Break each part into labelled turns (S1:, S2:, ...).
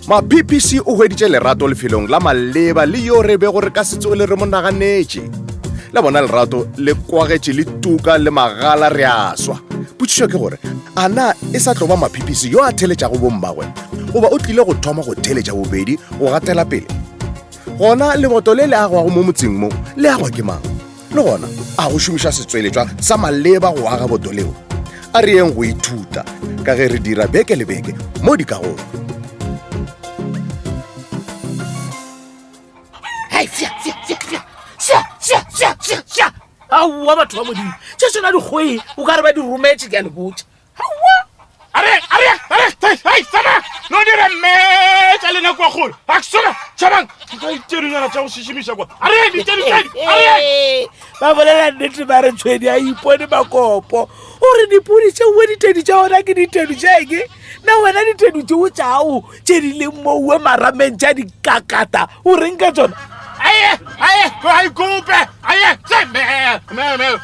S1: Ma-PPC o hweditše lerato lefelong la maleba le yo re be gore ka setso le re mo naganetše la bona lerato le kwagetše le tuka le magala re a swa potšišo ke gore a na e sa tlo ba ma-PPC yo a theletšago bommagwe goba o tlile go thoma go theletša bobedi go gatela pele gona leboto le le agwago mo motseng mo le agwa ke mang le gona a go šomiša setsweletšwa sa maleba go aga boto leo a re yeng go ithuta ka ge re dira beke le beke mo dikagong.
S2: Aowa batho ba modimo tše sona dikgwee o ka re ba di rometse ke a le botša
S3: sama no dira metša le nako a kgolo aksona tšhabang ka iteringana tša go šišimiša kwa
S2: ba bolela nnete ba re tshwedi a ipone makopo ore dipodi tše uwe ditedi tša gona ke ditedi tšaeke na wena ditedi tšeo tšao tše di leng mouwe marameng tša dikakata o reng ka tsona
S3: go haikope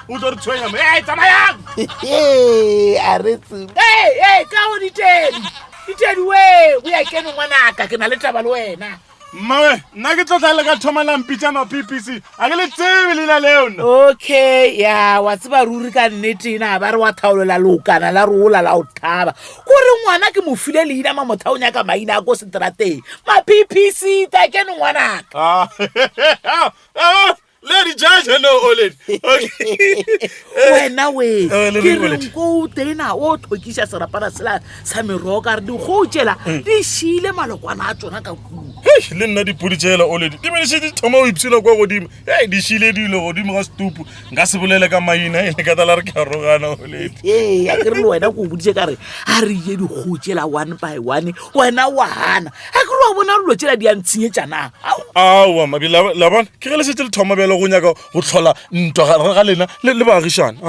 S3: o tlo re tshwenya tsamayang
S2: a re tsebe ka go ditedi we o ya kene ngwanaka ke na le taba le wena
S3: mmawe nna ke tlo tla le ka thoma lampitša ma-PPC a ke le tsebe leina leona
S2: okay ya wa tseba ruri ka nnete ena ba re wa thaolola leokana la rola la o thaba kore ngwana ke mo file leina ma motho o nyaka maina a ko seterateng ma-PPC ta kene ngwanaka
S3: Lady Judge, no, Oled.
S2: Wena we ke re nko tena o thokisha serapana sela sa meroka re di gotšela di šile malokwana a tsona ka kuno
S3: le nna dipodi tšela Oled di be di šetse thoma o ipsela kwa godimo di šile dilo godimo ga setupu nka se bolele ka maina e le ka tala re ka rogana Oled
S2: a ke re le wena ko boditše ka re a re ye di gotšela one by one wena wa hana a ke re wa bona re lo tšela di a ntshenyetšanang
S3: aowa mabi la bona ke ge le šetse le thoma bjale go nyaka go tlhola ntwa ga lena le baagišana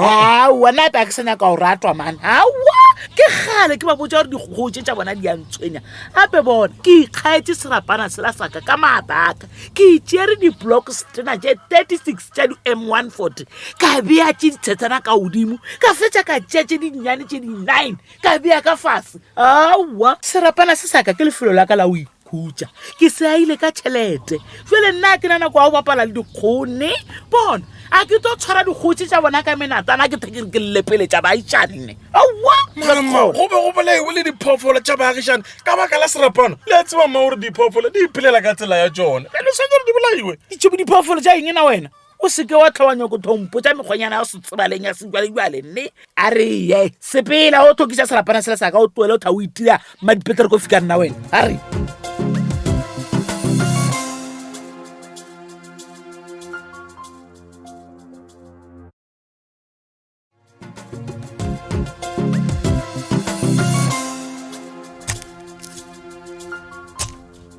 S2: wena pa ke se nyaka go ratwa man awa ke gale ke ba botsa gore dikgotse tša bona di a ntshwenya gape bona ke ikgaetse serapana sela saka ka maataka ke itšere di-blocks tena tše 36 tša di-M140 ka bea tše ditshetshana ka godimo ka fetša ka tšetše dinnyane tše di-9 ka bea ka fase awa serapana se saka ke lefelo la ka la o khutša ke se a ile ka tšhelete jale nna ke nana kwa o bapala le dikgone bona a ke tlo tshwara dikgotse tša bona ka menatana ke thekere ke llepele tša baišanne awa
S3: go boleo le diphoofolo tša baagišane ka baka la serapana le a tseba ma gore diphoofolo di iphelela ka tsela ya tsona e le setse gore di bolaiwe
S2: ditšhebo diphoofolo tša eng na wena o seke wa tlhawanya ko thompo tša mekgwanyana ya setsebaleng ya sejwalejwale nne a re ye sepela o thokisa serapana sela saka o tuele o tha o itira madipetere ko fika nna wena a re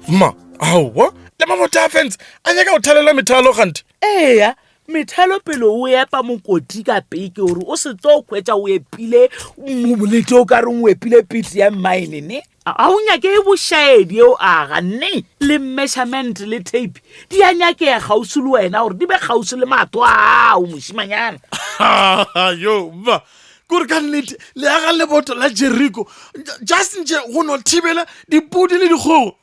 S3: ma aowa le mabota a fence a nyaka o thalela methalo gante
S2: eya methalo pele o epa mokoti ka peke gore o se tlo kgwetša o epile molete o ka reng o epile piti ya mmaene ne a o nyake e bošaedi eo aga nne le measurement le tape di a nyakega kgausi le wena gore di be kgausi le mato ao mošimanyana
S3: yo ma kore ka nnete le aga leboto la Jericho just nje go no thibela dipodi le dikgogo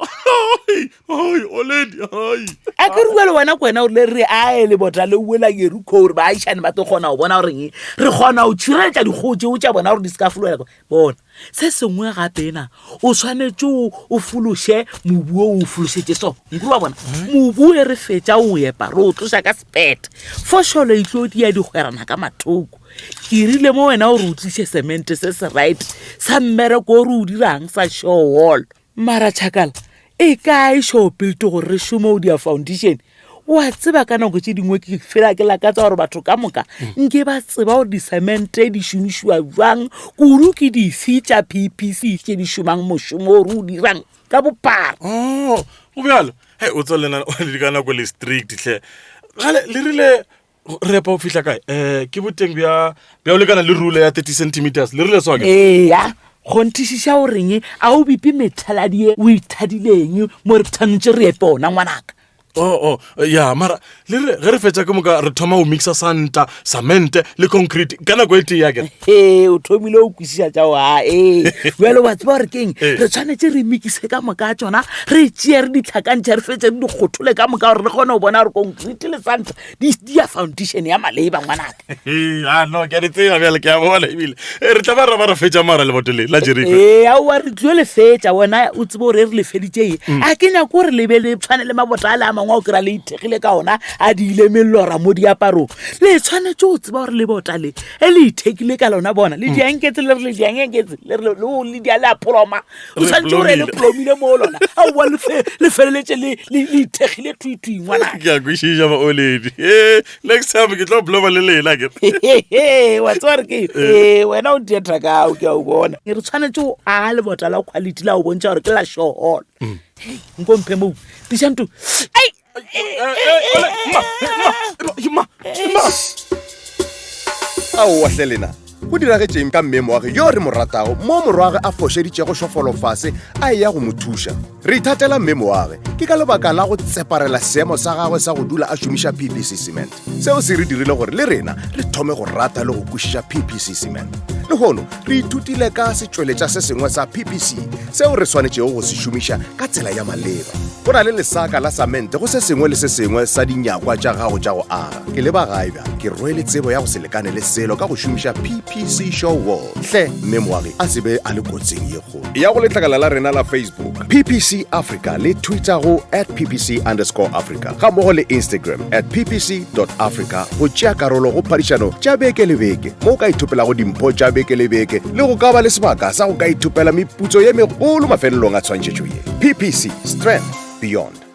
S3: Oledi
S2: a ke rua le wena ko wena gore le re a e lebota le uela Jericho gore baagišane ba tlo kgona go bona goreng re kgona go tšhireletša dikgogo tšeo tša bona gore di se ka folowela bona se sengwe gape ena o tshwanetse o fološe mobu o o fološetše so nkuru wa bona mobu e re fetša o epa re o tloša ka sepete fošolo e tlo di ya digwerana ka mathoko ke rile mo wena o re utliše semente se se right sa mmereko o re o dirang sa show wall mara tšhakala e kae shopilete gore re šome o dia foundation wa tseba ka nako tše dingwe ke fela ke lakatsa gore batho ka moka nke ba tseba gore disemente di šomišiwa jwang kudu ke dife tša PPC tše di šomang mošomo o re o dirang ka bopara
S3: o bjalo o tsolena le ka nako le strict hle gale le rile repa o fihla kae ke boteng bja o lekana le rule ya 30 centimeters le rile soa ke
S2: eya go nthišiša goreng a o bipe methaladie o ithadileng mo re tshwanetse re epe ona ngwanaka.
S3: ya mara le re ge re fetsa ke moka re thoma go mixa santa cement le concrete ka nako e tee yake
S2: o thomile o kwešiša tša oa bjalo ba tseba gore keng re tshwanetse re mikise ka moka tsona re tšee re ditlhakantšha re fetse re dikgothole ka moka gore re kgone go bona gore concrete le santa di ya foundation ya maleba ngwanaka.
S3: no ke a di tseba bjale ke a bona ebile re tla ba ra fetša mara leboto le la jerife
S2: aowa re tlile le fetša wena o tsebe gore re le feditšee a ke nyako gore lebe le tshwane le mabota a le a mangwe o kry-a le ithekgile ka ona a di ile mellora mo diaparong le tshwanetse o tseba gore le bota le e le ithekile ka lona bona le dianketse le re le dianketse le dia le apoloma o tshwanetse gore le plomile mo lona a oa le feleletse le ithekgile twitwi ngwana
S3: ke a kwešiša ba oledi next time ke tlo ploma le lela ke
S2: wa tseba gore ke wena o dieta kao ke a o bona re tshwanetse o a le bota la quality la o bontšha gore ke la shohol nkomphe moo tišanto
S1: aowa hle lena go diragetseng ka mmemo wa ge yo re mo ratago mo morwage a fošeditšego šofolofase a eya go mo thuša re ithatela mmemo wa ge ke ka lebaka la go tseparela seemo sa gagwe sa go dula a šomiša PPC cement seo se re dirile gore le rena re thome go rata le go kwešiša PPC cement le gono re ithutile ka setšweletša se sengwe sa PPC seo re swanetšego go se šomiša ka tsela ya maleba go na le lesaka la samente go se sengwe le se sengwe sa dinyakwa tša gago tša go aga ke leba gae bja ke rwele tsebo ya go se lekane le selo ka go šomiša PPC show wall hle mmemwage a se be a le kotseng ye kgolo ya go letlakala la rena la Facebook PPC Africa le Twitter go @ppc_Africa ga mmogo le Instagram @ppc.africa go tšea karolo go phadišano tša beke le beke mo o ka ithopelago dimpho tša beke le beke le go ka ba le sebaka sa go ka ithopela meputso ye megolo mafelelong a tshwantšhetšo ye PPC Strength Beyond